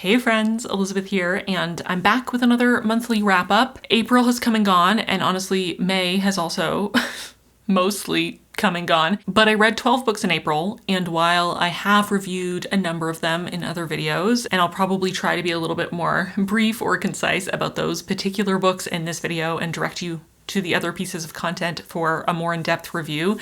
Hey friends, Elizabeth here, and I'm back with another monthly wrap up. April has come and gone, and honestly, May has also mostly come and gone. But I read 12 books in April, and while I have reviewed a number of them in other videos, and I'll probably try to be a little bit more brief or concise about those particular books in this video and direct you to the other pieces of content for a more in-depth review,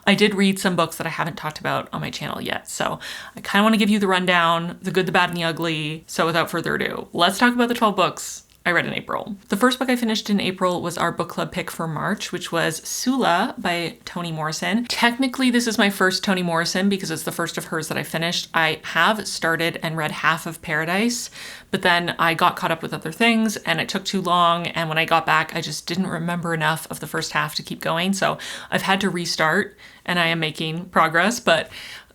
I did read some books that I haven't talked about on my channel yet. So I kind of want to give you the rundown, the good, the bad, and the ugly. So without further ado, let's talk about the 12 books I read in April. The first book I finished in April was our book club pick for March, which was Sula by Toni Morrison. Technically, this is my first Toni Morrison because it's the first of hers that I finished. I have started and read half of Paradise, but then I got caught up with other things and it took too long. And when I got back, I just didn't remember enough of the first half to keep going. So I've had to restart and I am making progress, but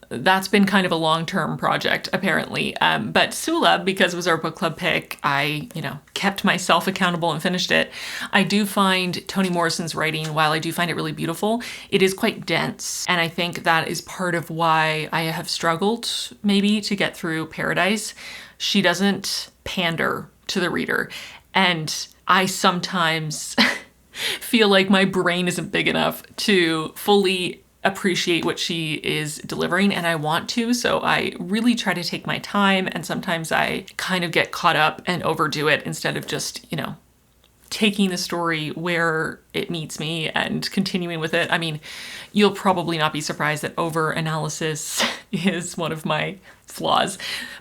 that's been kind of a long-term project, apparently. But Sula, because it was our book club pick, I, kept myself accountable and finished it. I do find Toni Morrison's writing, while I do find it really beautiful, it is quite dense. And I think that is part of why I have struggled, maybe, to get through Paradise. She doesn't pander to the reader. And I sometimes feel like my brain isn't big enough to fully appreciate what she is delivering, and I want to, so I really try to take my time, and sometimes I kind of get caught up and overdo it instead of just, taking the story where it meets me and continuing with it. I mean, you'll probably not be surprised that over-analysis is one of my flaws.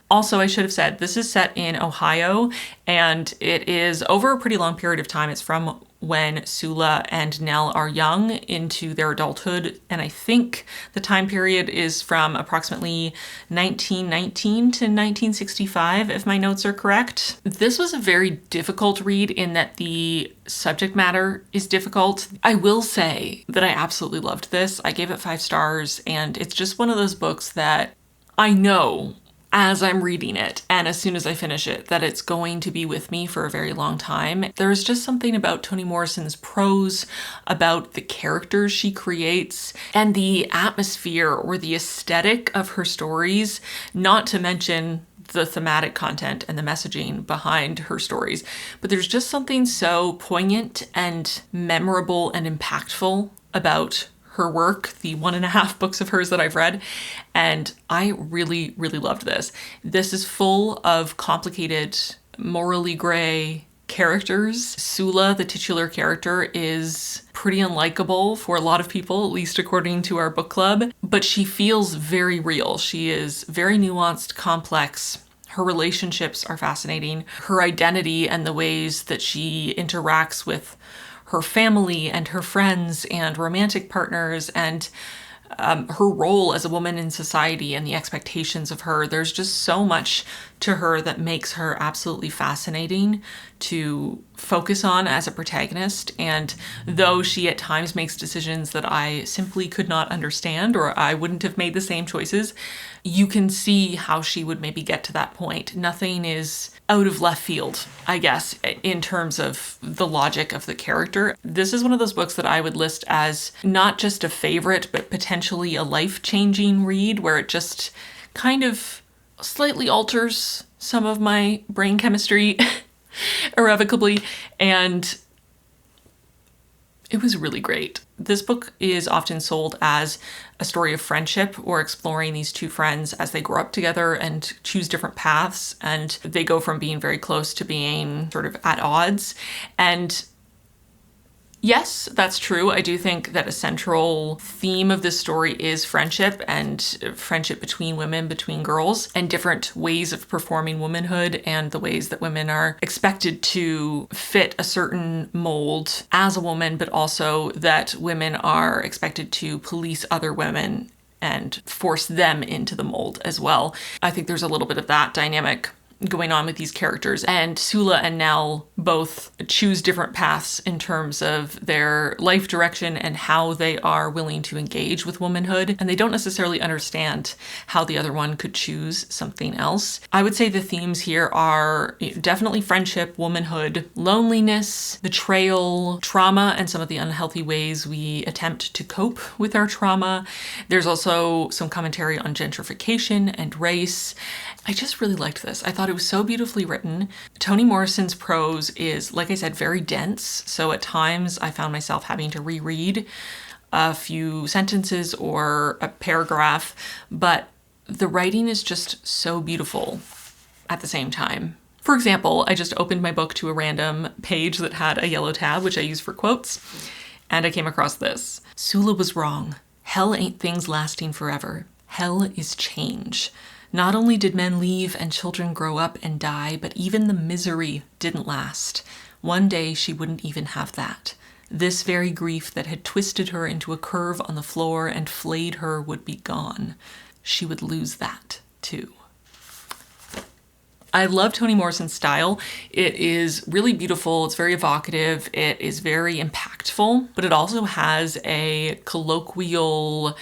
Also, I should have said, this is set in Ohio, and it is over a pretty long period of time. It's from when Sula and Nell are young into their adulthood, and I think the time period is from approximately 1919 to 1965, if my notes are correct. This was a very difficult read in that the subject matter is difficult. I will say that I absolutely loved this. I gave it 5 stars, and it's just one of those books that I know as I'm reading it and as soon as I finish it that it's going to be with me for a very long time. There's just something about Toni Morrison's prose, about the characters she creates, and the atmosphere or the aesthetic of her stories, not to mention the thematic content and the messaging behind her stories. But there's just something so poignant and memorable and impactful about her work, the 1.5 books of hers that I've read, and I really, really loved this. This is full of complicated, morally gray characters. Sula, the titular character, is pretty unlikable for a lot of people, at least according to our book club, but she feels very real. She is very nuanced, complex. Her relationships are fascinating. Her identity and the ways that she interacts with her family and her friends and romantic partners and her role as a woman in society and the expectations of her. There's just so much to her that makes her absolutely fascinating to focus on as a protagonist. And though she at times makes decisions that I simply could not understand, or I wouldn't have made the same choices, you can see how she would maybe get to that point. Nothing is out of left field, I guess, in terms of the logic of the character. This is one of those books that I would list as not just a favorite, but potentially a life-changing read, where it just kind of slightly alters some of my brain chemistry irrevocably, and it was really great. This book is often sold as a story of friendship or exploring these two friends as they grow up together and choose different paths, and they go from being very close to being sort of at odds. And yes, that's true. I do think that a central theme of this story is friendship, and friendship between women, between girls, and different ways of performing womanhood and the ways that women are expected to fit a certain mold as a woman, but also that women are expected to police other women and force them into the mold as well. I think there's a little bit of that dynamic going on with these characters, and Sula and Nell both choose different paths in terms of their life direction and how they are willing to engage with womanhood, and they don't necessarily understand how the other one could choose something else. I would say the themes here are definitely friendship, womanhood, loneliness, betrayal, trauma, and some of the unhealthy ways we attempt to cope with our trauma. There's also some commentary on gentrification and race. I just really liked this. I thought thought it was so beautifully written. Toni Morrison's prose is, like I said, very dense. So at times I found myself having to reread a few sentences or a paragraph, but the writing is just so beautiful at the same time. For example, I just opened my book to a random page that had a yellow tab, which I use for quotes, and I came across this. Sula was wrong. Hell ain't things lasting forever. Hell is change. Not only did men leave and children grow up and die, but even the misery didn't last. One day she wouldn't even have that. This very grief that had twisted her into a curve on the floor and flayed her would be gone. She would lose that, too. I love Toni Morrison's style. It is really beautiful. It's very evocative. It is very impactful, but it also has a colloquial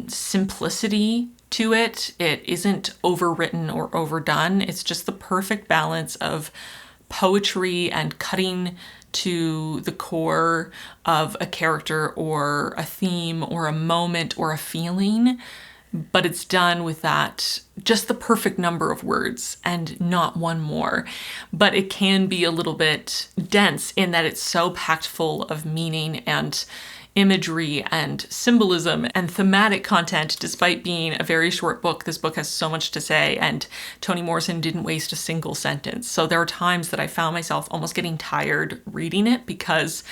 simplicity to it. It isn't overwritten or overdone. It's just the perfect balance of poetry and cutting to the core of a character or a theme or a moment or a feeling, but it's done with that, just the perfect number of words and not one more. But it can be a little bit dense in that it's so packed full of meaning and imagery and symbolism and thematic content. Despite being a very short book, this book has so much to say, and Toni Morrison didn't waste a single sentence. So there are times that I found myself almost getting tired reading it because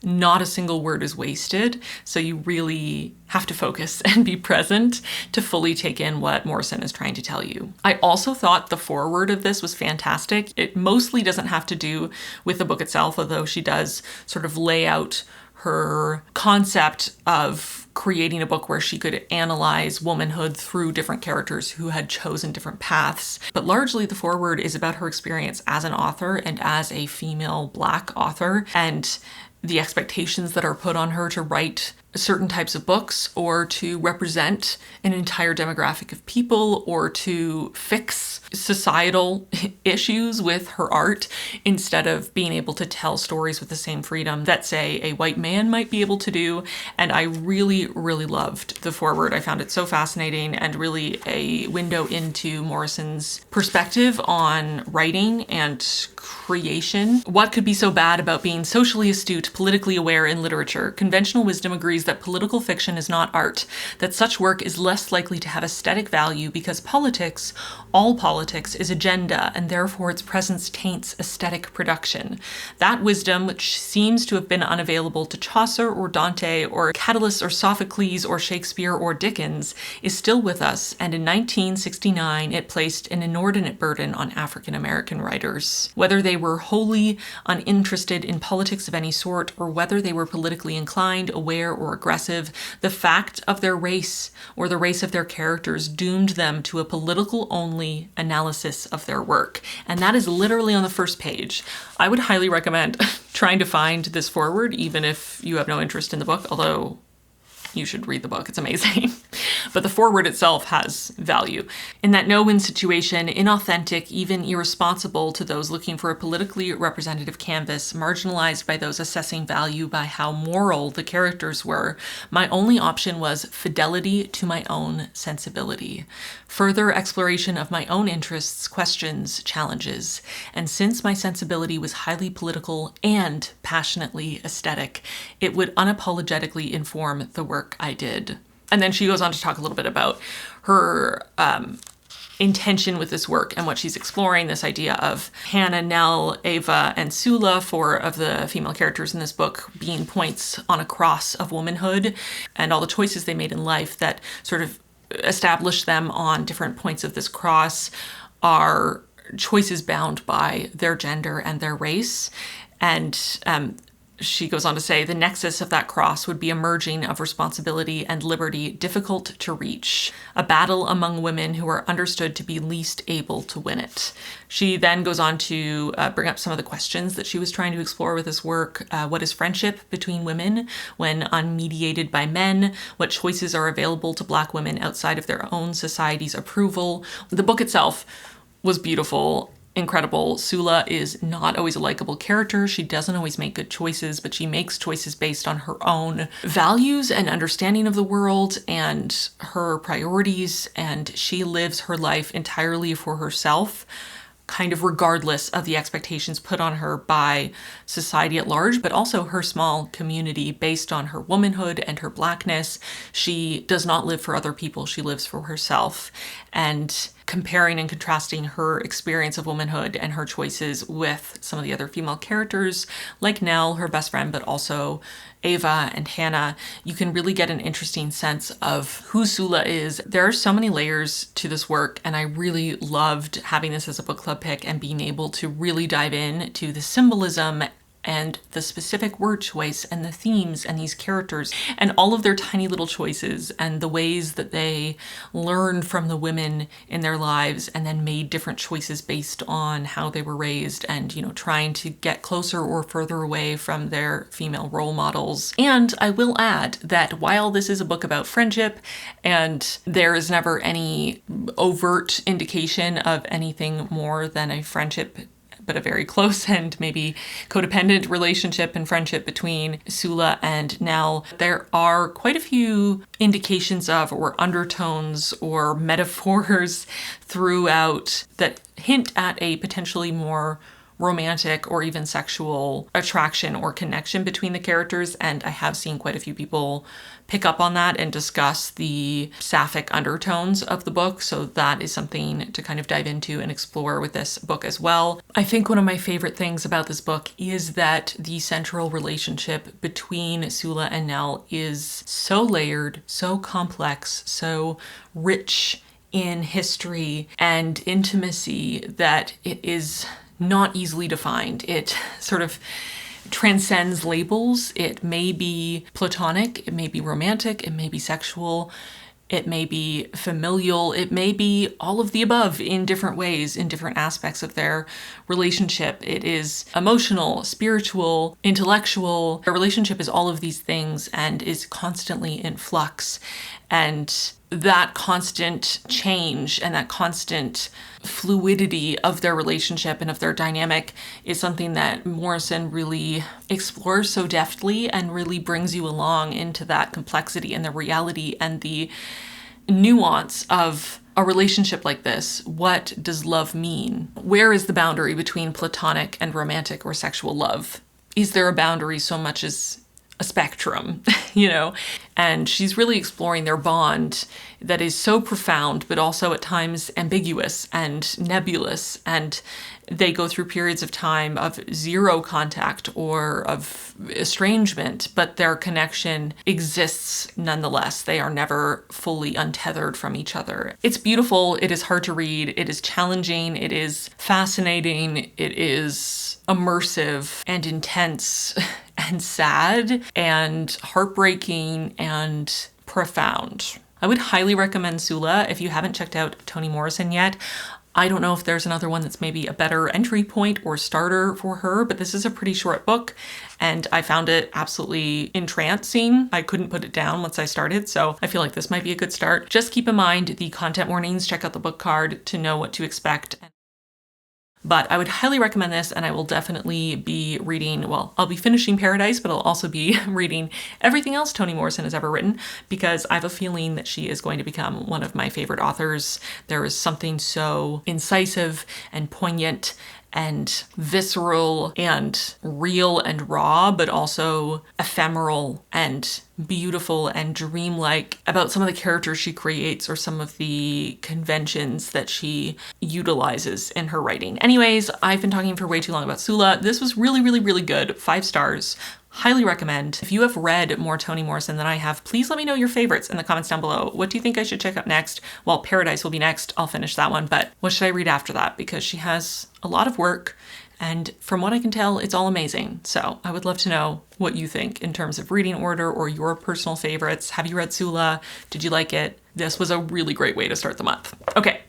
not a single word is wasted. So you really have to focus and be present to fully take in what Morrison is trying to tell you. I also thought the foreword of this was fantastic. It mostly doesn't have to do with the book itself, although she does sort of lay out her concept of creating a book where she could analyze womanhood through different characters who had chosen different paths. But largely the foreword is about her experience as an author and as a female Black author, and the expectations that are put on her to write certain types of books or to represent an entire demographic of people or to fix societal issues with her art instead of being able to tell stories with the same freedom that, say, a white man might be able to do. And I really, really loved the foreword. I found it so fascinating and really a window into Morrison's perspective on writing and creation. What could be so bad about being socially astute, politically aware in literature? Conventional wisdom agrees that political fiction is not art, that such work is less likely to have aesthetic value because politics, all politics, is agenda, and therefore its presence taints aesthetic production. That wisdom, which seems to have been unavailable to Chaucer or Dante or Catullus or Sophocles or Shakespeare or Dickens, is still with us, and in 1969 it placed an inordinate burden on African American writers. Whether they were wholly uninterested in politics of any sort, or whether they were politically inclined, aware, or aggressive, the fact of their race or the race of their characters doomed them to a political-only analysis of their work. And that is literally on the first page. I would highly recommend trying to find this foreword, even if you have no interest in the book, although you should read the book. It's amazing. But the foreword itself has value. In that no-win situation, inauthentic, even irresponsible to those looking for a politically representative canvas, marginalized by those assessing value by how moral the characters were, my only option was fidelity to my own sensibility. Further exploration of my own interests, questions, challenges. And since my sensibility was highly political and passionately aesthetic, it would unapologetically inform the work I did. And then she goes on to talk a little bit about her intention with this work and what she's exploring, this idea of Hannah, Nell, Ava, and Sula, four of the female characters in this book, being points on a cross of womanhood, and all the choices they made in life that sort of establish them on different points of this cross are choices bound by their gender and their race. And she goes on to say, the nexus of that cross would be a merging of responsibility and liberty difficult to reach, a battle among women who are understood to be least able to win it. She then goes on to bring up some of the questions that she was trying to explore with this work. What is friendship between women when unmediated by men? What choices are available to Black women outside of their own society's approval? The book itself was beautiful, incredible. Sula is not always a likable character. She doesn't always make good choices, but she makes choices based on her own values and understanding of the world and her priorities, and she lives her life entirely for herself. kind of regardless of the expectations put on her by society at large, but also her small community based on her womanhood and her Blackness. She does not live for other people, she lives for herself. And comparing and contrasting her experience of womanhood and her choices with some of the other female characters, like Nell, her best friend, but also Ava and Hannah, you can really get an interesting sense of who Sula is. There are so many layers to this work, and I really loved having this as a book club pick and being able to really dive in to the symbolism and the specific word choice and the themes and these characters and all of their tiny little choices and the ways that they learned from the women in their lives and then made different choices based on how they were raised and, you know, trying to get closer or further away from their female role models. And I will add that while this is a book about friendship and there is never any overt indication of anything more than a friendship, but a very close and maybe codependent relationship and friendship between Sula and Nell, there are quite a few indications of or undertones or metaphors throughout that hint at a potentially more romantic or even sexual attraction or connection between the characters. And I have seen quite a few people pick up on that and discuss the sapphic undertones of the book. So that is something to kind of dive into and explore with this book as well. I think one of my favorite things about this book is that the central relationship between Sula and Nell is so layered, so complex, so rich in history and intimacy that it is not easily defined. It sort of transcends labels. It may be platonic, it may be romantic, it may be sexual, it may be familial, it may be all of the above in different ways, in different aspects of their relationship. It is emotional, spiritual, intellectual. Their relationship is all of these things and is constantly in flux. And that constant change and that constant fluidity of their relationship and of their dynamic is something that Morrison really explores so deftly and really brings you along into that complexity and the reality and the nuance of a relationship like this. What does love mean? Where is the boundary between platonic and romantic or sexual love? Is there a boundary so much as a spectrum, you know? And she's really exploring their bond that is so profound, but also at times ambiguous and nebulous. And they go through periods of time of zero contact or of estrangement, but their connection exists nonetheless. They are never fully untethered from each other. It's beautiful. It is hard to read. It is challenging. It is fascinating. It is immersive and intense and sad and heartbreaking and profound. I would highly recommend Sula if you haven't checked out Toni Morrison yet. I don't know if there's another one that's maybe a better entry point or starter for her, but this is a pretty short book and I found it absolutely entrancing. I couldn't put it down once I started, so I feel like this might be a good start. Just keep in mind the content warnings, check out the book card to know what to expect. But I would highly recommend this, and I will definitely be reading, well, I'll be finishing Paradise, but I'll also be reading everything else Toni Morrison has ever written, because I have a feeling that she is going to become one of my favorite authors. There is something so incisive and poignant and visceral and real and raw, but also ephemeral and beautiful and dreamlike about some of the characters she creates or some of the conventions that she utilizes in her writing. Anyways, I've been talking for way too long about Sula. This was really, really, really good. 5 stars. Highly recommend. If you have read more Toni Morrison than I have, please let me know your favorites in the comments down below. What do you think I should check out next? Well, Paradise will be next. I'll finish that one, but what should I read after that? Because she has a lot of work, and from what I can tell, it's all amazing. So I would love to know what you think in terms of reading order or your personal favorites. Have you read Sula? Did you like it? This was a really great way to start the month. Okay.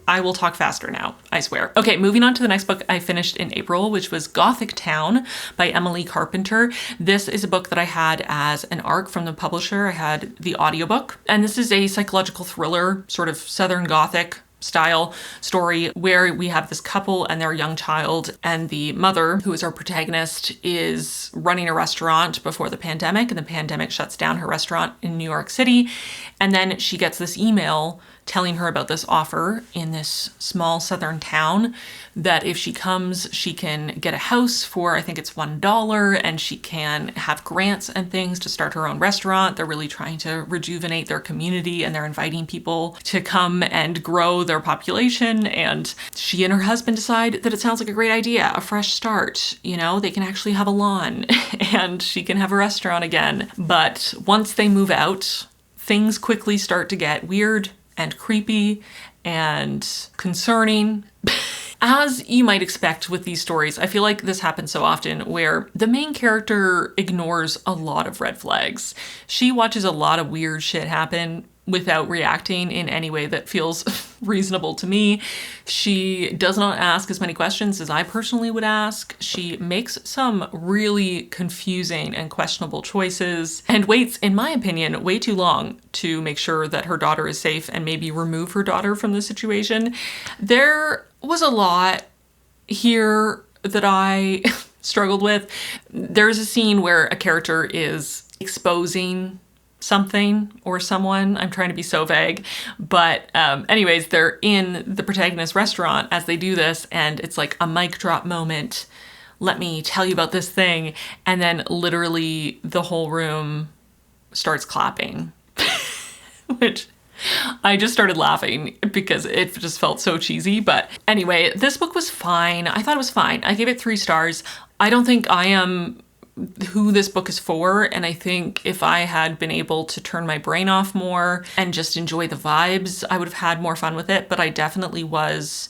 I will talk faster now, I swear. Okay, moving on to the next book I finished in April, which was Gothictown by Emily Carpenter. This is a book that I had as an ARC from the publisher. I had the audiobook, and this is a psychological thriller, sort of Southern Gothic style story where we have this couple and their young child, and the mother, who is our protagonist, is running a restaurant before the pandemic, and the pandemic shuts down her restaurant in New York City. And then she gets this email telling her about this offer in this small southern town that if she comes, she can get a house for, I think it's $1, and she can have grants and things to start her own restaurant. They're really trying to rejuvenate their community, and they're inviting people to come and grow their population. And she and her husband decide that it sounds like a great idea, a fresh start. You know, they can actually have a lawn and she can have a restaurant again. But once they move out, things quickly start to get weird and creepy and concerning. As you might expect with these stories, I feel like this happens so often where the main character ignores a lot of red flags. She watches a lot of weird shit happen without reacting in any way that feels reasonable to me. She does not ask as many questions as I personally would ask. She makes some really confusing and questionable choices and waits, in my opinion, way too long to make sure that her daughter is safe and maybe remove her daughter from the situation. There was a lot here that I struggled with. There's a scene where a character is exposing something or someone. I'm trying to be so vague. But anyways, they're in the protagonist's restaurant as they do this, and it's like a mic drop moment. Let me tell you about this thing. And then literally the whole room starts clapping, which I just started laughing because it just felt so cheesy. But anyway, this book was fine. I thought it was fine. I gave it 3 stars. I don't think I am who this book is for, and I think if I had been able to turn my brain off more and just enjoy the vibes, I would have had more fun with it. But I definitely was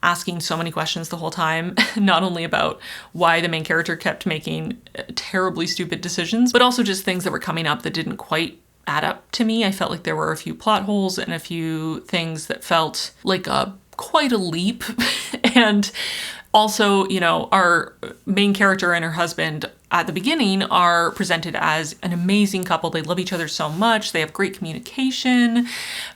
asking so many questions the whole time, not only about why the main character kept making terribly stupid decisions, but also just things that were coming up that didn't quite add up to me. I felt like there were a few plot holes and a few things that felt like quite a leap. And also, you know, our main character and her husband at the beginning are presented as an amazing couple. They love each other so much. They have great communication.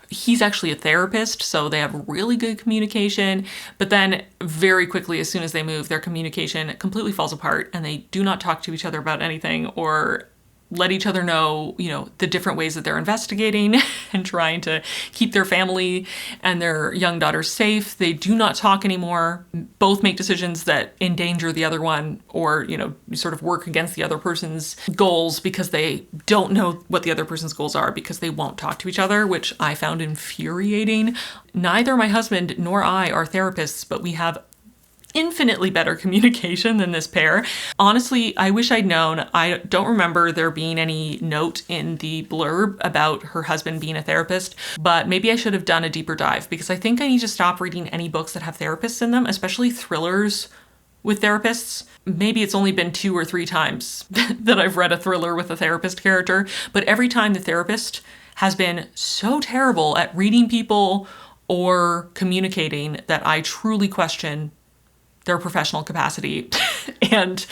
He's actually a therapist, so they have really good communication. But then very quickly, as soon as they move, their communication completely falls apart and they do not talk to each other about anything or let each other know, you know, the different ways that they're investigating and trying to keep their family and their young daughter safe. They do not talk anymore. Both make decisions that endanger the other one or, you know, sort of work against the other person's goals because they don't know what the other person's goals are because they won't talk to each other, which I found infuriating. Neither my husband nor I are therapists, but we have infinitely better communication than this pair. Honestly, I wish I'd known. I don't remember there being any note in the blurb about her husband being a therapist, but maybe I should have done a deeper dive because I think I need to stop reading any books that have therapists in them, especially thrillers with therapists. Maybe it's only been 2 or 3 times that I've read a thriller with a therapist character, but every time the therapist has been so terrible at reading people or communicating that I truly question their professional capacity. And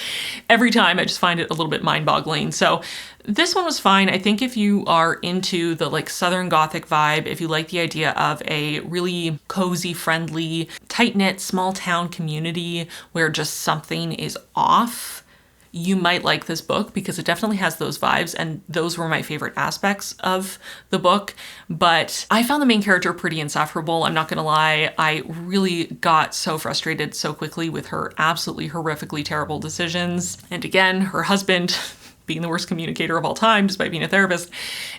every time I just find it a little bit mind-boggling. So this one was fine. I think if you are into the like Southern Gothic vibe, if you like the idea of a really cozy, friendly, tight-knit, small town community where just something is off, you might like this book because it definitely has those vibes, and those were my favorite aspects of the book. But I found the main character pretty insufferable, I'm not gonna lie. I really got so frustrated so quickly with her absolutely horrifically terrible decisions. And again, her husband being the worst communicator of all time despite being a therapist,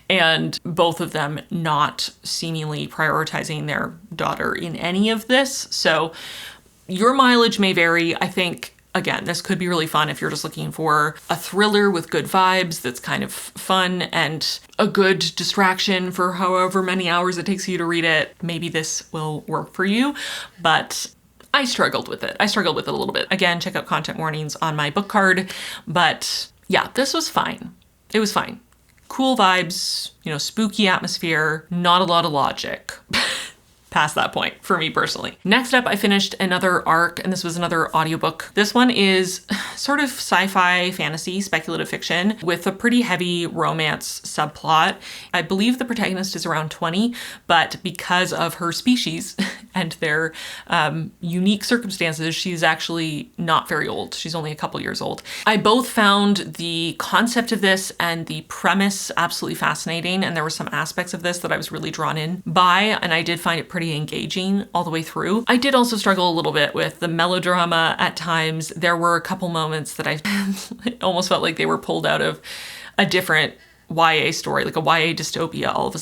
and both of them not seemingly prioritizing their daughter in any of this. So your mileage may vary. I think again, this could be really fun if you're just looking for a thriller with good vibes that's kind of fun and a good distraction for however many hours it takes you to read it. Maybe this will work for you, but I struggled with it. I struggled with it a little bit. Again, check out content warnings on my book card, but yeah, this was fine. It was fine. Cool vibes, you know, spooky atmosphere, not a lot of logic. past that point for me personally. Next up, I finished another arc, and this was another audiobook. This one is sort of sci-fi, fantasy, speculative fiction with a pretty heavy romance subplot. I believe the protagonist is around 20, but because of her species and their unique circumstances, she's actually not very old. She's only a couple years old. I both found the concept of this and the premise absolutely fascinating, and there were some aspects of this that I was really drawn in by, and I did find it pretty engaging all the way through. I did also struggle a little bit with the melodrama at times. There were a couple moments that I almost felt like they were pulled out of a different YA story, like a YA dystopia. All of a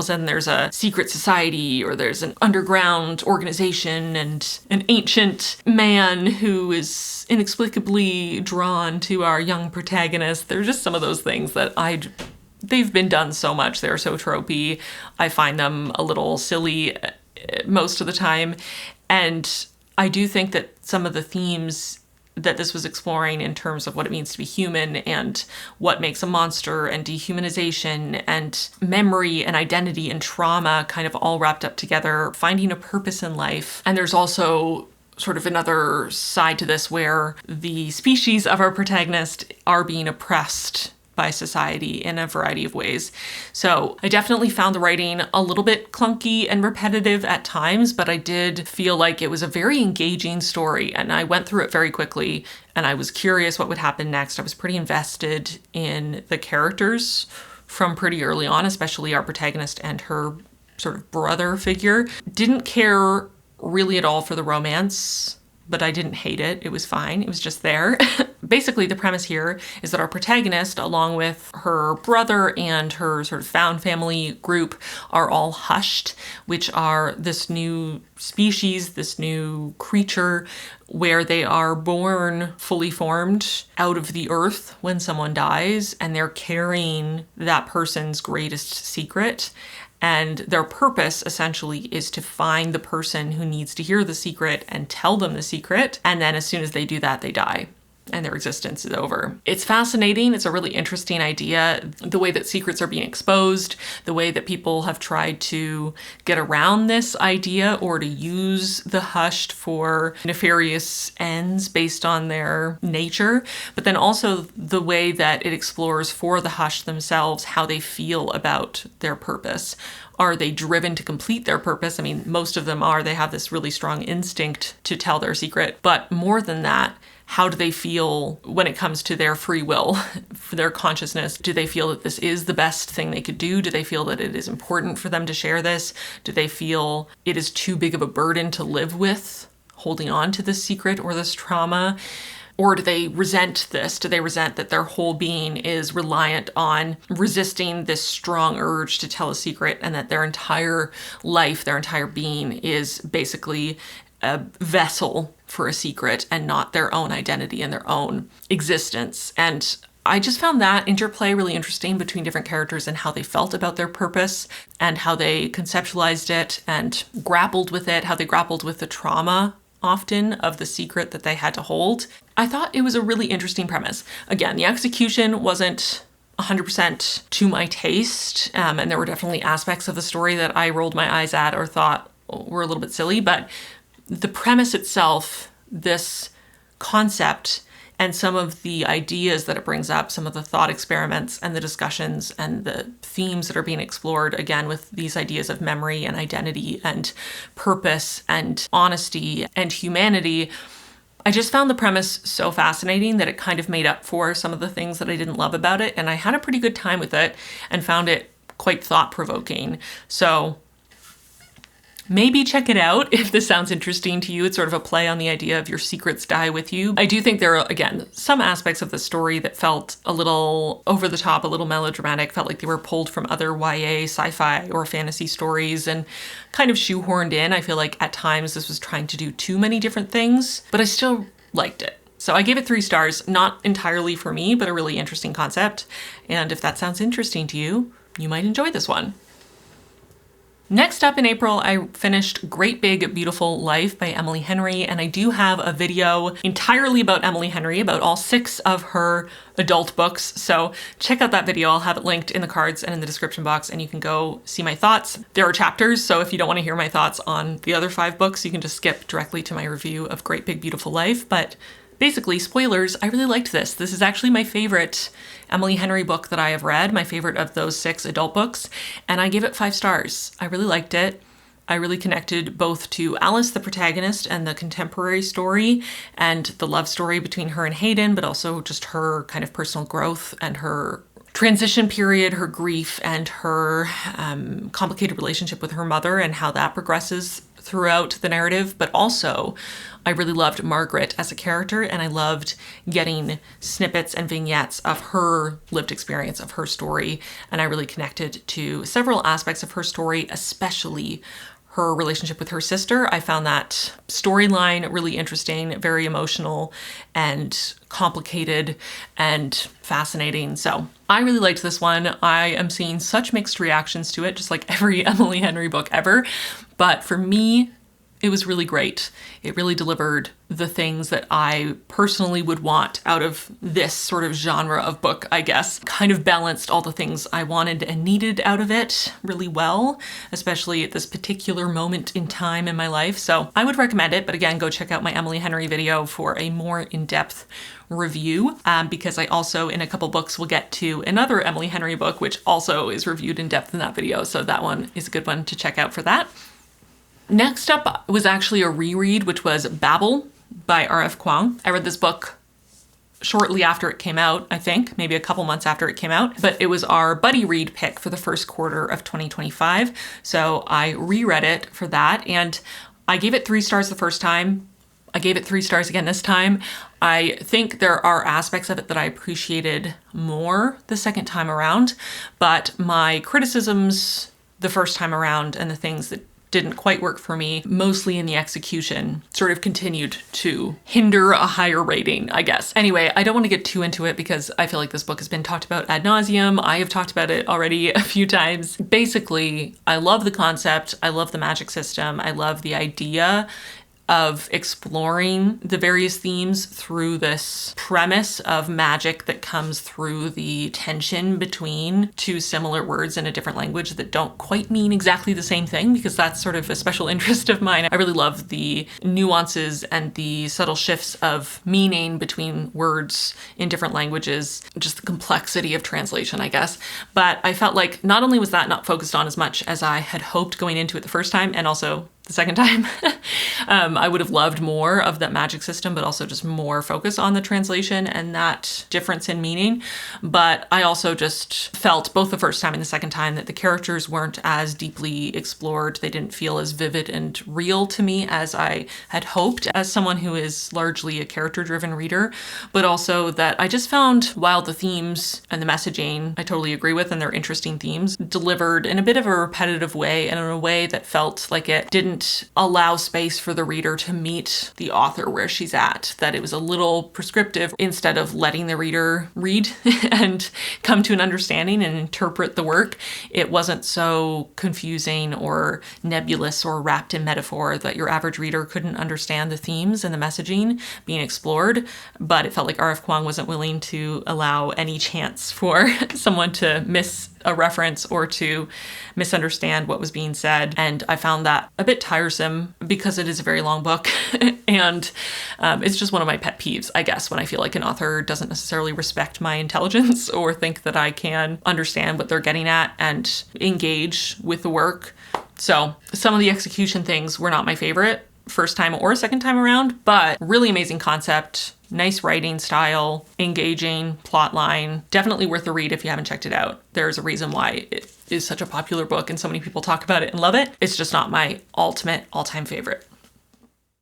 sudden there's a secret society, or there's an underground organization and an ancient man who is inexplicably drawn to our young protagonist. They're just some of those things that they've been done so much. They're so tropey. I find them a little silly most of the time. And I do think that some of the themes that this was exploring in terms of what it means to be human and what makes a monster and dehumanization and memory and identity and trauma kind of all wrapped up together, finding a purpose in life. And there's also sort of another side to this where the species of our protagonist are being oppressed by society in a variety of ways. So I definitely found the writing a little bit clunky and repetitive at times, but I did feel like it was a very engaging story, and I went through it very quickly, and I was curious what would happen next. I was pretty invested in the characters from pretty early on, especially our protagonist and her sort of brother figure. Didn't care really at all for the romance, but I didn't hate it. It was fine. It was just there. Basically, the premise here is that our protagonist, along with her brother and her sort of found family group, are all hushed, which are this new species, this new creature, where they are born fully formed out of the earth when someone dies, and they're carrying that person's greatest secret. And their purpose essentially is to find the person who needs to hear the secret and tell them the secret. And then as soon as they do that, they die and their existence is over. It's fascinating. It's a really interesting idea. The way that secrets are being exposed, the way that people have tried to get around this idea or to use the hushed for nefarious ends based on their nature, but then also the way that it explores for the hushed themselves how they feel about their purpose. Are they driven to complete their purpose? I mean, most of them are. They have this really strong instinct to tell their secret. But more than that, how do they feel when it comes to their free will, for their consciousness? Do they feel that this is the best thing they could do? Do they feel that it is important for them to share this? Do they feel it is too big of a burden to live with, holding on to this secret or this trauma? Or do they resent this? Do they resent that their whole being is reliant on resisting this strong urge to tell a secret, and that their entire life, their entire being is basically a vessel for a secret and not their own identity and their own existence? And I just found that interplay really interesting between different characters and how they felt about their purpose and how they conceptualized it and grappled with it, how they grappled with the trauma often of the secret that they had to hold. I thought it was a really interesting premise. Again, the execution wasn't 100% to my taste, and there were definitely aspects of the story that I rolled my eyes at or thought were a little bit silly, but the premise itself, this concept, and some of the ideas that it brings up, some of the thought experiments and the discussions and the themes that are being explored, again, with these ideas of memory and identity and purpose and honesty and humanity, I just found the premise so fascinating that it kind of made up for some of the things that I didn't love about it, and I had a pretty good time with it and found it quite thought-provoking. So maybe check it out if this sounds interesting to you. It's sort of a play on the idea of your secrets die with you. I do think there are, again, some aspects of the story that felt a little over the top, a little melodramatic, felt like they were pulled from other YA, sci-fi, or fantasy stories and kind of shoehorned in. I feel like at times this was trying to do too many different things, but I still liked it. So I gave it 3 stars, not entirely for me, but a really interesting concept. And if that sounds interesting to you, you might enjoy this one. Next up in April, I finished Great Big Beautiful Life by Emily Henry, and I do have a video entirely about Emily Henry, about all 6 of her adult books, so check out that video. I'll have it linked in the cards and in the description box, and you can go see my thoughts. There are chapters, so if you don't want to hear my thoughts on the other 5 books, you can just skip directly to my review of Great Big Beautiful Life, but basically, spoilers, I really liked this. This is actually my favorite Emily Henry book that I have read, my favorite of those 6 adult books, and I gave it 5 stars. I really liked it. I really connected both to Alice, the protagonist, and the contemporary story, and the love story between her and Hayden, but also just her kind of personal growth and her transition period, her grief, and her complicated relationship with her mother and how that progresses throughout the narrative. But also, I really loved Margaret as a character, and I loved getting snippets and vignettes of her lived experience, of her story, and I really connected to several aspects of her story, especially her relationship with her sister. I found that storyline really interesting, very emotional and complicated and fascinating. So I really liked this one. I am seeing such mixed reactions to it, just like every Emily Henry book ever. But for me, it was really great. It really delivered the things that I personally would want out of this sort of genre of book, I guess. Kind of balanced all the things I wanted and needed out of it really well, especially at this particular moment in time in my life. So I would recommend it, but again, go check out my Emily Henry video for a more in-depth review, because I also, in a couple books, will get to another Emily Henry book, which also is reviewed in depth in that video. So that one is a good one to check out for that. Next up was actually a reread, which was Babel by R.F. Kuang. I read this book shortly after it came out, I think, maybe a couple months after it came out, but it was our buddy read pick for the first quarter of 2025. So I reread it for that, and I gave it 3 stars the first time. I gave it 3 stars again this time. I think there are aspects of it that I appreciated more the second time around, but my criticisms the first time around and the things that didn't quite work for me, mostly in the execution, sort of continued to hinder a higher rating, I guess. Anyway, I don't want to get too into it because I feel like this book has been talked about ad nauseum. I have talked about it already a few times. Basically, I love the concept. I love the magic system. I love the idea of exploring the various themes through this premise of magic that comes through the tension between 2 similar words in a different language that don't quite mean exactly the same thing, because that's sort of a special interest of mine. I really love the nuances and the subtle shifts of meaning between words in different languages, just the complexity of translation, I guess. But I felt like not only was that not focused on as much as I had hoped going into it the first time, and also the second time, I would have loved more of that magic system, but also just more focus on the translation and that difference in meaning. But I also just felt both the first time and the second time that the characters weren't as deeply explored. They didn't feel as vivid and real to me as I had hoped, as someone who is largely a character-driven reader, but also that I just found, while the themes and the messaging I totally agree with and they're interesting themes, delivered in a bit of a repetitive way and in a way that felt like it didn't allow space for the reader to meet the author where she's at, that it was a little prescriptive instead of letting the reader read and come to an understanding and interpret the work. It wasn't so confusing or nebulous or wrapped in metaphor that your average reader couldn't understand the themes and the messaging being explored, but it felt like R.F. Kuang wasn't willing to allow any chance for someone to miss a reference or to misunderstand what was being said. And I found that a bit tiresome because it is a very long book and it's just one of my pet peeves, I guess, when I feel like an author doesn't necessarily respect my intelligence or think that I can understand what they're getting at and engage with the work. So some of the execution things were not my favorite first time or second time around, but really amazing concept, nice writing style, engaging plot line. Definitely worth a read if you haven't checked it out. There's a reason why it is such a popular book and so many people talk about it and love it. It's just not my ultimate all-time favorite.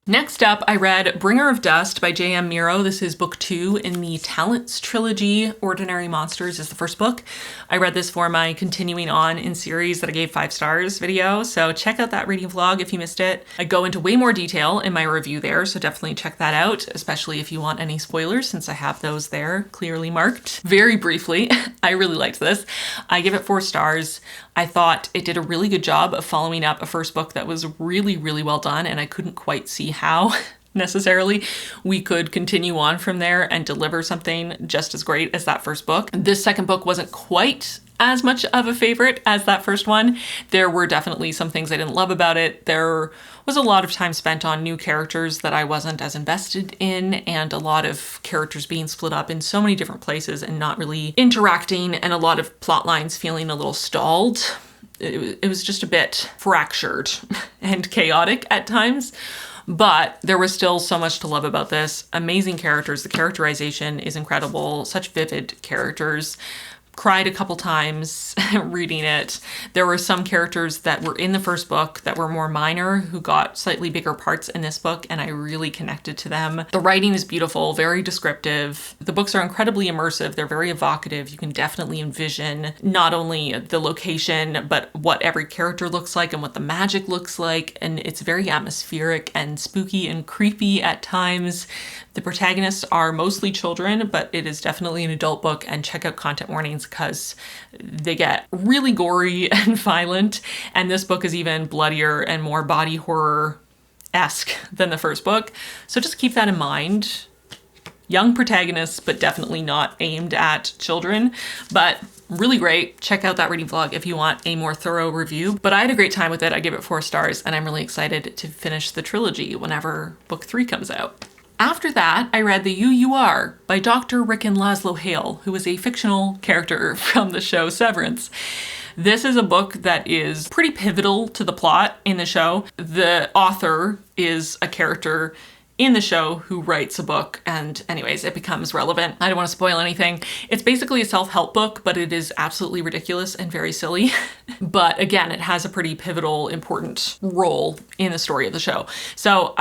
Next up, I read Bringer of Dust by J.M. Miro. This is book 2 in the Talents trilogy. Ordinary Monsters is the first book. I read this for my continuing on in series that I gave 5 stars video, so check out that reading vlog if you missed it. I go into way more detail in my review there, so definitely check that out, especially if you want any spoilers, since I have those there clearly marked. Very briefly, I really liked this. I give it 4 stars. I thought it did a really good job of following up a first book that was really, really well done, and I couldn't quite see how necessarily we could continue on from there and deliver something just as great as that first book. This second book wasn't quite as much of a favorite as that first one. There were definitely some things I didn't love about it. There was a lot of time spent on new characters that I wasn't as invested in, and a lot of characters being split up in so many different places and not really interacting, and a lot of plot lines feeling a little stalled. It was just a bit fractured and chaotic at times. But there was still so much to love about this. Amazing characters. The characterization is incredible. Such vivid characters. Cried a couple times reading it. There were some characters that were in the first book that were more minor who got slightly bigger parts in this book, and I really connected to them. The writing is beautiful, very descriptive. The books are incredibly immersive. They're very evocative. You can definitely envision not only the location, but what every character looks like and what the magic looks like. And it's very atmospheric and spooky and creepy at times. The protagonists are mostly children, but it is definitely an adult book, and check out content warnings because they get really gory and violent. And this book is even bloodier and more body horror-esque than the first book. So just keep that in mind. Young protagonists, but definitely not aimed at children, but really great. Check out that reading vlog if you want a more thorough review. But I had a great time with it. I give it 4 stars, and I'm really excited to finish the trilogy whenever book 3 comes out. After that, I read The U.U.R. by Dr. Ricken Lazlo Hale, who is a fictional character from the show Severance. This is a book that is pretty pivotal to the plot in the show. The author is a character in the show who writes a book, and anyways, it becomes relevant. I don't want to spoil anything. It's basically a self-help book, but it is absolutely ridiculous and very silly. But again, it has a pretty pivotal, important role in the story of the show. So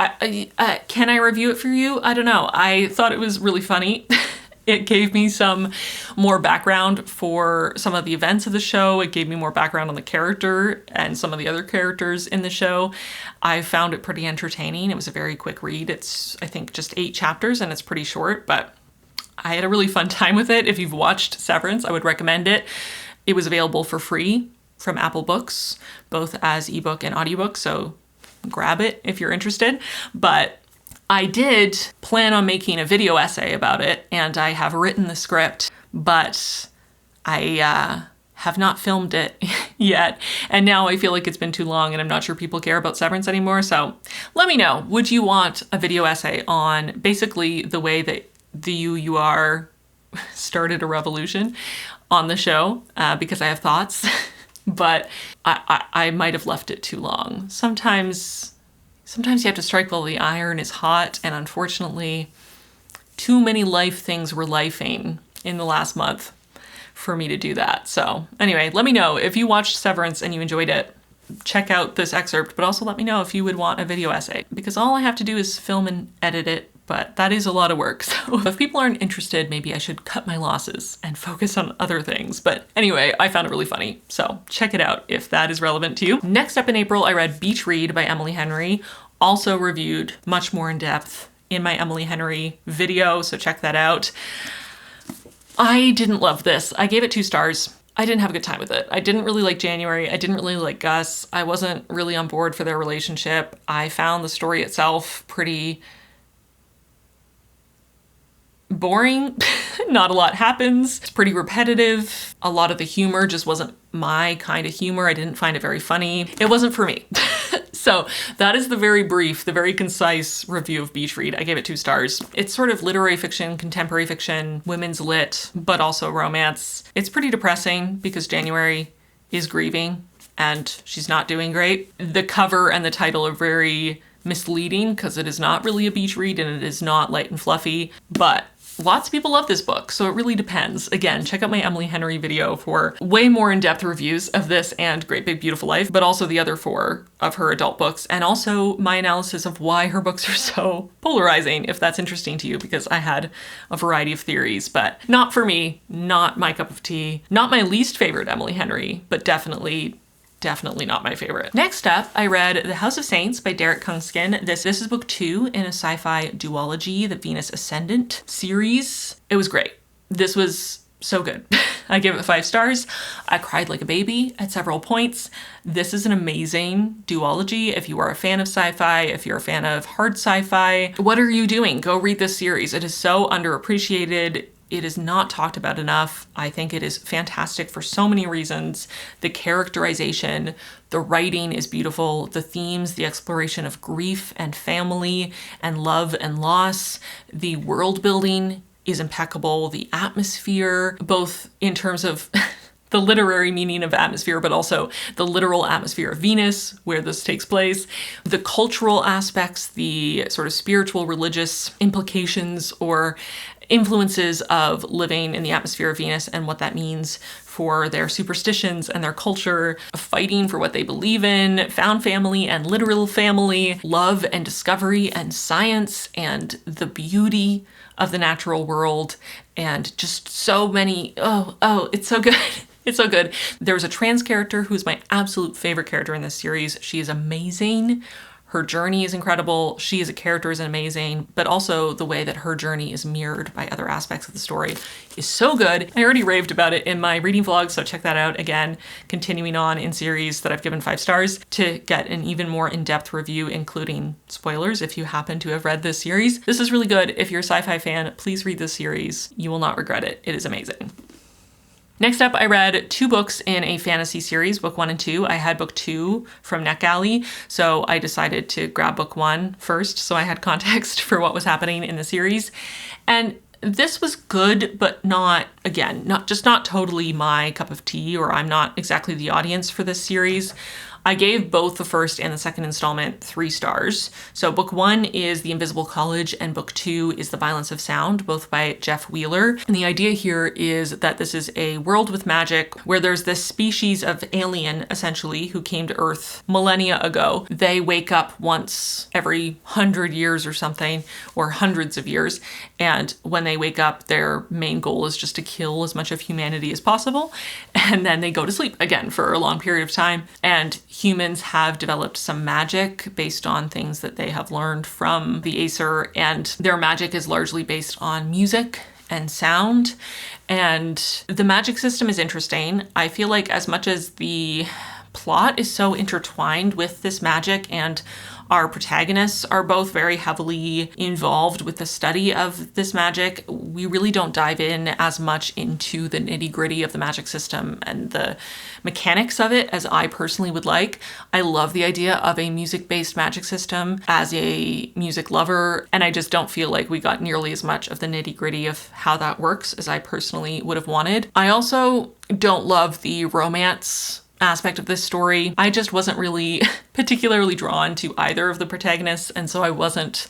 can I review it for you? I don't know. I thought it was really funny. It gave me some more background for some of the events of the show. It gave me more background on the character and some of the other characters in the show. I found it pretty entertaining. It was a very quick read. It's, I think, just 8 chapters and it's pretty short, but I had a really fun time with it. If you've watched Severance, I would recommend it. It was available for free from Apple Books, both as ebook and audiobook, so grab it if you're interested. But I did plan on making a video essay about it, and I have written the script, but I have not filmed it yet. And now I feel like it's been too long and I'm not sure people care about Severance anymore. So let me know, would you want a video essay on basically the way that the U.U.R. started a revolution on the show? Because I have thoughts, but I might have left it too long. Sometimes you have to strike while the iron is hot, and unfortunately, too many life things were lifing in the last month for me to do that. So anyway, let me know if you watched Severance and you enjoyed it. Check out this excerpt, but also let me know if you would want a video essay, because all I have to do is film and edit it, but that is a lot of work. So if people aren't interested, maybe I should cut my losses and focus on other things. But anyway, I found it really funny, so check it out if that is relevant to you. Next up in April, I read Beach Read by Emily Henry, also reviewed much more in depth in my Emily Henry video, so check that out. I didn't love this. I gave it 2 stars. I didn't have a good time with it. I didn't really like January. I didn't really like Gus. I wasn't really on board for their relationship. I found the story itself pretty boring. Not a lot happens. It's pretty repetitive. A lot of the humor just wasn't my kind of humor. I didn't find it very funny. It wasn't for me. So that is the very brief, the very concise review of Beach Read. I gave it 2 stars. It's sort of literary fiction, contemporary fiction, women's lit, but also romance. It's pretty depressing because January is grieving and she's not doing great. The cover and the title are very misleading because it is not really a beach read and it is not light and fluffy, but lots of people love this book, so it really depends. Again, check out my Emily Henry video for way more in-depth reviews of this and Great Big Beautiful Life, but also the other 4 of her adult books, and also my analysis of why her books are so polarizing, if that's interesting to you, because I had a variety of theories, but not for me, not my cup of tea, not my least favorite Emily Henry, but definitely not my favorite. Next up, I read The House of Saints by Derek Kungskin. This is book 2 in a sci-fi duology, the Venus Ascendant series. It was great. This was so good. I give it 5 stars. I cried like a baby at several points. This is an amazing duology. If you are a fan of sci-fi, if you're a fan of hard sci-fi, what are you doing? Go read this series. It is so underappreciated. It is not talked about enough. I think it is fantastic for so many reasons. The characterization, the writing is beautiful. The themes, the exploration of grief and family and love and loss. The world building is impeccable. The atmosphere, both in terms of the literary meaning of atmosphere, but also the literal atmosphere of Venus, where this takes place, the cultural aspects, the sort of spiritual, religious implications or influences of living in the atmosphere of Venus and what that means for their superstitions and their culture, fighting for what they believe in, found family and literal family, love and discovery and science and the beauty of the natural world, and just so many, it's so good. It's so good. There's a trans character who's my absolute favorite character in this series. She is amazing. Her journey is incredible. She as a character is amazing, but also the way that her journey is mirrored by other aspects of the story is so good. I already raved about it in my reading vlog, so check that out. Again, continuing on in series that I've given 5 stars to get an even more in-depth review, including spoilers if you happen to have read this series. This is really good. If you're a sci-fi fan, please read this series. You will not regret it. It is amazing. Next up, I read 2 books in a fantasy series, book 1 and 2. I had book 2 from NetGalley, so I decided to grab book 1 first, so I had context for what was happening in the series. And this was good, but not totally my cup of tea, or I'm not exactly the audience for this series. I gave both the first and the second installment 3 stars. So book 1 is The Invisible College and book 2 is The Violence of Sound, both by Jeff Wheeler. And the idea here is that this is a world with magic where there's this species of alien, essentially, who came to Earth millennia ago. They wake up once every 100 years or something, or hundreds of years. And when they wake up, their main goal is just to kill as much of humanity as possible. And then they go to sleep again for a long period of time. And humans have developed some magic based on things that they have learned from the Acer, and their magic is largely based on music and sound. And the magic system is interesting. I feel like as much as the plot is so intertwined with this magic, and our protagonists are both very heavily involved with the study of this magic, we really don't dive in as much into the nitty-gritty of the magic system and the mechanics of it as I personally would like. I love the idea of a music-based magic system as a music lover, and I just don't feel like we got nearly as much of the nitty-gritty of how that works as I personally would have wanted. I also don't love the romance aspect of this story. I just wasn't really particularly drawn to either of the protagonists, and so I wasn't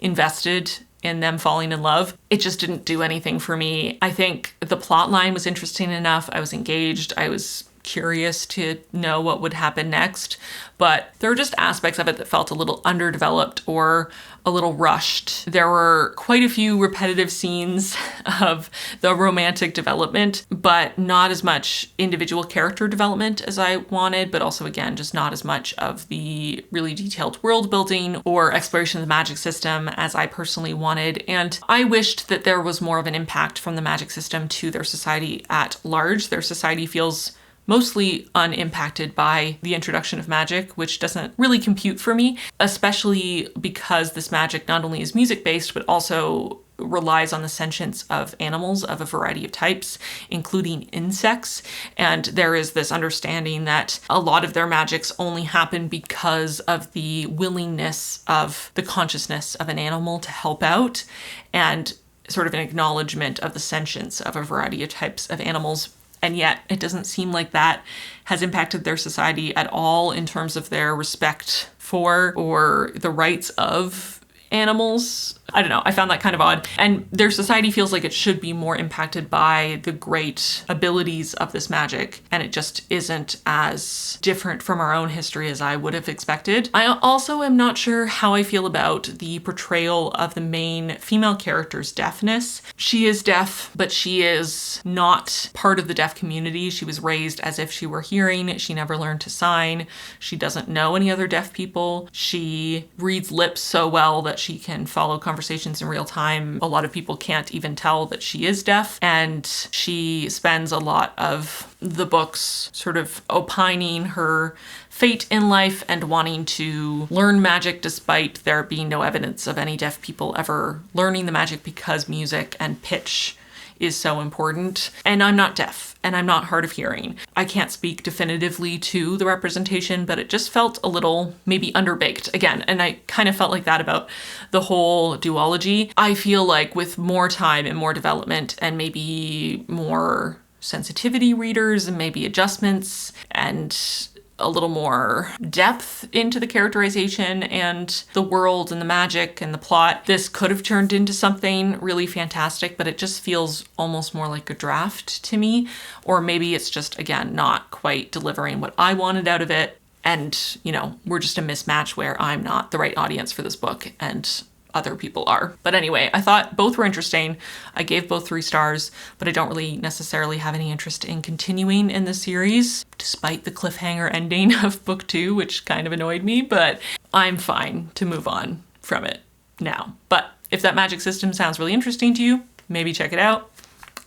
invested in them falling in love. It just didn't do anything for me. I think the plot line was interesting enough. I was engaged. I was curious to know what would happen next, but there were just aspects of it that felt a little underdeveloped or a little rushed. There were quite a few repetitive scenes of the romantic development, but not as much individual character development as I wanted, but also, again, just not as much of the really detailed world building or exploration of the magic system as I personally wanted. And I wished that there was more of an impact from the magic system to their society at large. Their society feels mostly unimpacted by the introduction of magic, which doesn't really compute for me, especially because this magic not only is music-based, but also relies on the sentience of animals of a variety of types, including insects. And there is this understanding that a lot of their magics only happen because of the willingness of the consciousness of an animal to help out, and sort of an acknowledgement of the sentience of a variety of types of animals. And yet it doesn't seem like that has impacted their society at all in terms of their respect for or the rights of animals. I don't know, I found that kind of odd. And their society feels like it should be more impacted by the great abilities of this magic, and it just isn't as different from our own history as I would have expected. I also am not sure how I feel about the portrayal of the main female character's deafness. She is deaf, but she is not part of the deaf community. She was raised as if she were hearing. She never learned to sign. She doesn't know any other deaf people. She reads lips so well that she can follow conversations in real time. A lot of people can't even tell that she is deaf, and she spends a lot of the books sort of opining her fate in life and wanting to learn magic despite there being no evidence of any deaf people ever learning the magic, because music and pitch is so important. And I'm not deaf, and I'm not hard of hearing. I can't speak definitively to the representation, but it just felt a little maybe underbaked again. And I kind of felt like that about the whole duology. I feel like with more time and more development and maybe more sensitivity readers and maybe adjustments and a little more depth into the characterization and the world and the magic and the plot, this could have turned into something really fantastic, but it just feels almost more like a draft to me. Or maybe it's just, again, not quite delivering what I wanted out of it. And, you know, we're just a mismatch where I'm not the right audience for this book and other people are. But anyway, I thought both were interesting. I gave both 3 stars, but I don't really necessarily have any interest in continuing in the series, despite the cliffhanger ending of book 2, which kind of annoyed me, but I'm fine to move on from it now. But if that magic system sounds really interesting to you, maybe check it out.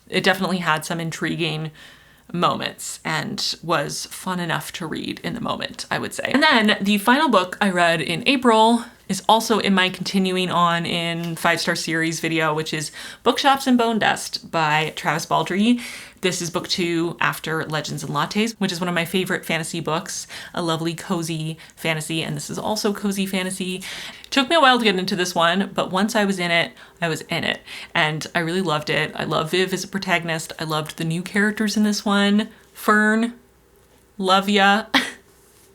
It definitely had some intriguing moments and was fun enough to read in the moment, I would say. And then the final book I read in April is also in my continuing on in 5-star series video, which is Bookshops Bonedust by Travis Baldree. This is book 2 after Legends and Lattes, which is one of my favorite fantasy books, a lovely cozy fantasy, and this is also cozy fantasy. It took me a while to get into this one, but once I was in it, and I really loved it. I love Viv as a protagonist. I loved the new characters in this one. Fern, love ya.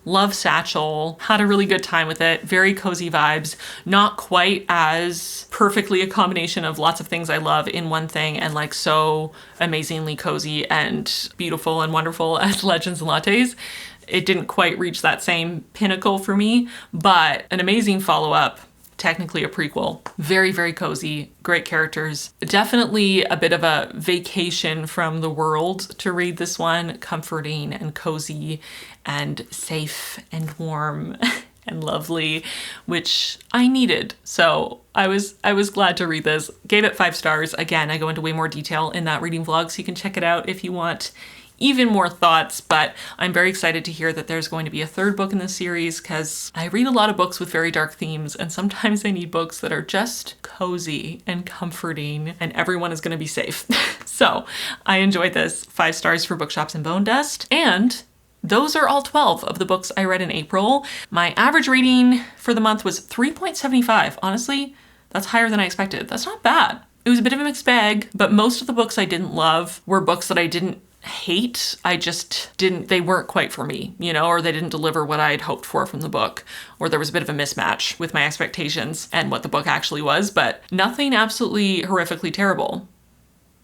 Love Satchel, had a really good time with it, very cozy vibes, not quite as perfectly a combination of lots of things I love in one thing and like so amazingly cozy and beautiful and wonderful as Legends and Lattes. It didn't quite reach that same pinnacle for me, but an amazing follow-up. Technically a prequel. Very, very cozy, great characters. Definitely a bit of a vacation from the world to read this one. Comforting and cozy and safe and warm and lovely, which I needed. So I was glad to read this. Gave it 5 stars. Again, I go into way more detail in that reading vlog, so you can check it out if you want even more thoughts, but I'm very excited to hear that there's going to be a 3rd book in this series, because I read a lot of books with very dark themes, and sometimes I need books that are just cozy and comforting, and everyone is going to be safe. So I enjoyed this. 5 stars for Bookshops Bonedust, and those are all 12 of the books I read in April. My average rating for the month was 3.75. Honestly, that's higher than I expected. That's not bad. It was a bit of a mixed bag, but most of the books I didn't love were books that I didn't hate. I just didn't, they weren't quite for me, you know, or they didn't deliver what I had hoped for from the book, or there was a bit of a mismatch with my expectations and what the book actually was, but nothing absolutely horrifically terrible,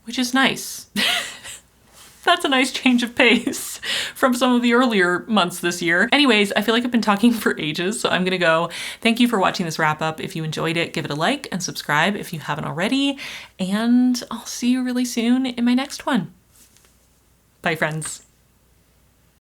which is nice. That's a nice change of pace from some of the earlier months this year. Anyways, I feel like I've been talking for ages, so I'm gonna go. Thank you for watching this wrap up. If you enjoyed it, give it a like and subscribe if you haven't already, and I'll see you really soon in my next one. Bye, friends.